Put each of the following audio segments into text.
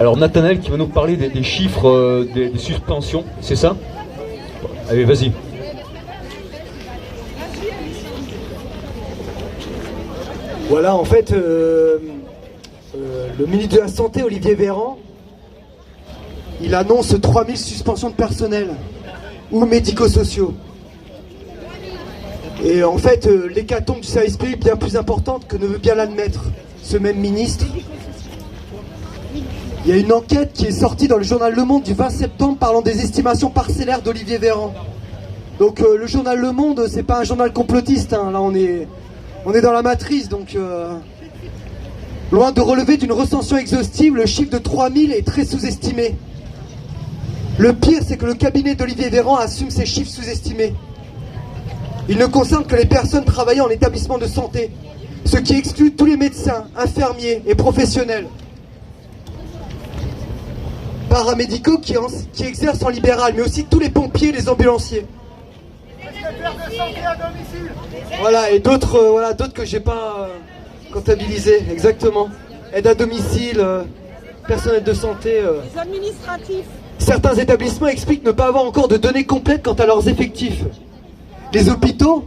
Alors Nathanaël qui va nous parler des chiffres des suspensions, c'est ça? Allez, vas-y. Voilà, en fait, le ministre de la Santé, Olivier Véran, il annonce 3000 suspensions de personnel ou médico-sociaux. Et en fait, l'hécatombe du service public est bien plus importante que ne veut bien l'admettre ce même ministre. Il y a une enquête qui est sortie dans le journal Le Monde du 20 septembre parlant des estimations parcellaires d'Olivier Véran. Donc le journal Le Monde, c'est pas un journal complotiste, hein. Là on est dans la matrice, donc loin de relever d'une recension exhaustive, le chiffre de 3000 est très sous-estimé. Le pire, c'est que le cabinet d'Olivier Véran assume ces chiffres sous-estimés. Il ne concerne que les personnes travaillant en établissement de santé, ce qui exclut tous les médecins, infirmiers et professionnels paramédicaux qui exercent en libéral, mais aussi tous les pompiers et les ambulanciers. Voilà, et d'autres que j'ai pas comptabilisés, exactement. Aide à domicile, personnel de santé. Les administratifs. Certains établissements expliquent ne pas avoir encore de données complètes quant à leurs effectifs. Les hôpitaux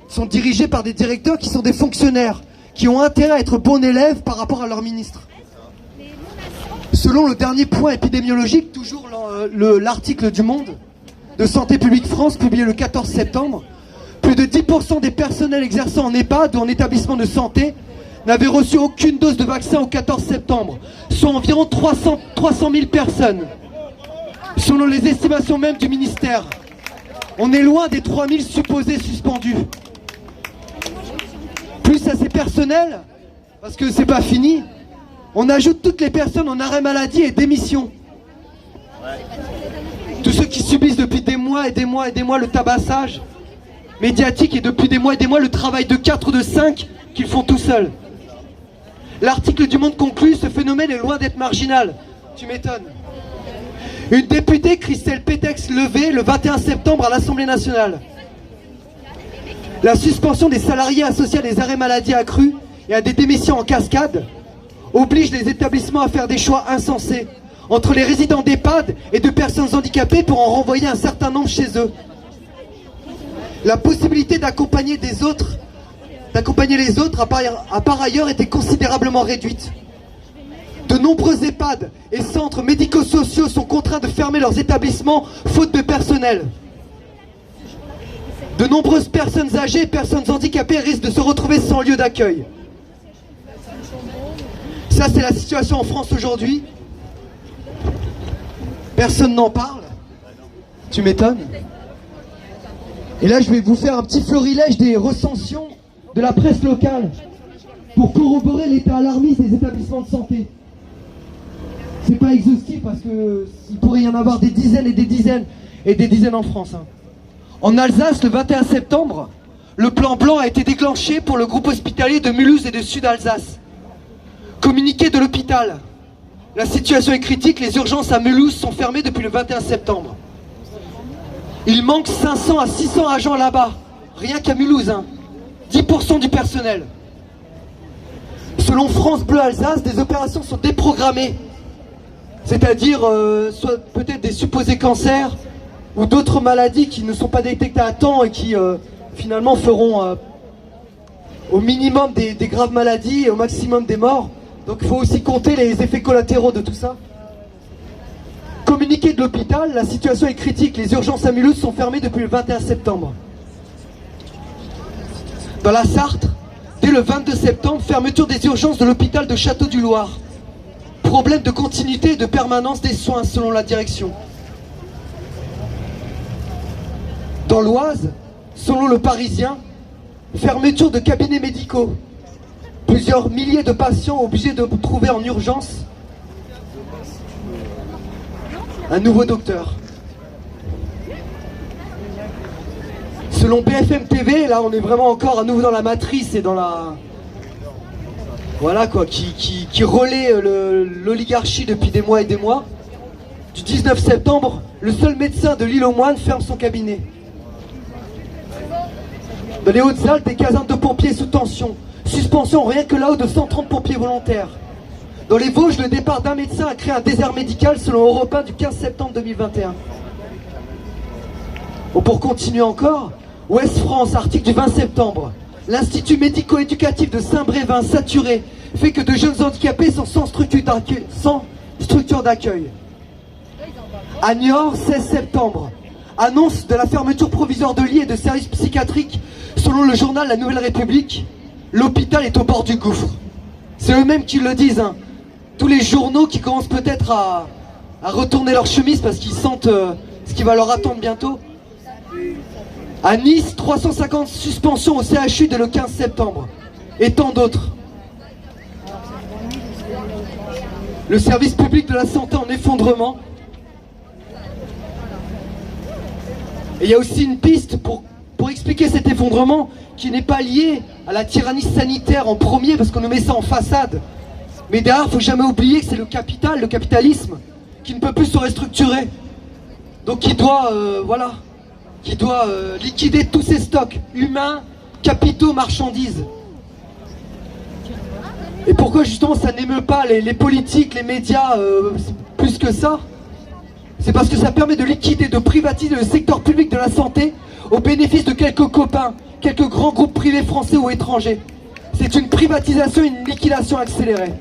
sont dirigés par des directeurs qui sont des fonctionnaires, qui ont intérêt à être bons élèves par rapport à leur ministre. Selon le dernier point épidémiologique, toujours l'article du Monde de Santé publique France, publié le 14 septembre, plus de 10% des personnels exerçant en EHPAD ou en établissement de santé n'avaient reçu aucune dose de vaccin au 14 septembre, soit environ 300 000 personnes. Selon les estimations même du ministère, on est loin des 3000 supposés suspendus. Plus à ces personnels, parce que c'est pas fini, on ajoute toutes les personnes en arrêt maladie et démission. Tous ceux qui subissent depuis des mois et des mois et des mois le tabassage médiatique et depuis des mois et des mois le travail de 4 ou de 5 qu'ils font tout seuls. L'article du Monde conclut, ce phénomène est loin d'être marginal. Tu m'étonnes. Une députée, Christelle Pétex-Levé, le 21 septembre à l'Assemblée nationale. La suspension des salariés associés à des arrêts maladie accrus et à des démissions en cascade oblige les établissements à faire des choix insensés entre les résidents d'EHPAD et de personnes handicapées pour en renvoyer un certain nombre chez eux. La possibilité d'accompagner les autres a par ailleurs été considérablement réduite. De nombreux EHPAD et centres médico-sociaux sont contraints de fermer leurs établissements faute de personnel. De nombreuses personnes âgées et personnes handicapées risquent de se retrouver sans lieu d'accueil. Ça, c'est la situation en France aujourd'hui. Personne n'en parle. Tu m'étonnes. Et là, je vais vous faire un petit florilège des recensions de la presse locale pour corroborer l'état alarmiste des établissements de santé. C'est pas exhaustif parce qu'il pourrait y en avoir des dizaines et des dizaines et des dizaines en France. En Alsace, le 21 septembre, le plan blanc a été déclenché pour le groupe hospitalier de Mulhouse et de Sud-Alsace. Communiqué de l'hôpital. La situation est critique, les urgences à Mulhouse sont fermées depuis le 21 septembre. Il manque 500 à 600 agents là-bas, rien qu'à Mulhouse, 10% du personnel. Selon France Bleu Alsace, des opérations sont déprogrammées. C'est-à-dire soit peut-être des supposés cancers ou d'autres maladies qui ne sont pas détectées à temps et qui finalement feront au minimum des graves maladies et au maximum des morts. Donc il faut aussi compter les effets collatéraux de tout ça. Communiqué de l'hôpital, la situation est critique. Les urgences à Mulhouse sont fermées depuis le 21 septembre. Dans la Sarthe, dès le 22 septembre, fermeture des urgences de l'hôpital de Château-du-Loir. Problème de continuité et de permanence des soins selon la direction. Dans l'Oise, selon le Parisien, fermeture de cabinets médicaux. Plusieurs milliers de patients obligés de trouver en urgence un nouveau docteur. Selon BFM TV, là on est vraiment encore à nouveau dans la matrice et dans la... Voilà quoi, qui relaie l'oligarchie depuis des mois et des mois. Du 19 septembre, le seul médecin de l'île aux Moines ferme son cabinet. Dans les Hautes-Alpes, des casernes de pompiers sous tension. Suspension rien que là-haut de 130 pompiers volontaires. Dans les Vosges, le départ d'un médecin a créé un désert médical selon Europe 1 du 15 septembre 2021. Bon, pour continuer encore, Ouest France, article du 20 septembre. L'Institut médico-éducatif de Saint-Brévin, saturé, fait que de jeunes handicapés sont sans structure d'accueil. À Niort, 16 septembre. Annonce de la fermeture provisoire de lits et de services psychiatriques. Selon le journal La Nouvelle République, l'hôpital est au bord du gouffre. C'est eux-mêmes qui le disent, hein. Tous les journaux qui commencent peut-être à retourner leur chemise parce qu'ils sentent ce qui va leur attendre bientôt. À Nice, 350 suspensions au CHU dès le 15 septembre. Et tant d'autres. Le service public de la santé en effondrement. Et il y a aussi une piste pour expliquer cet effondrement qui n'est pas lié à la tyrannie sanitaire en premier, parce qu'on nous met ça en façade. Mais derrière, il ne faut jamais oublier que c'est le capital, le capitalisme, qui ne peut plus se restructurer. Donc qui doit, liquider tous ses stocks humains, capitaux, marchandises. Et pourquoi justement ça n'émeut pas les politiques, les médias, plus que ça? C'est parce que ça permet de liquider, de privatiser le secteur public de la santé au bénéfice de quelques copains, quelques grands groupes privés français ou étrangers. C'est une privatisation et une liquidation accélérée.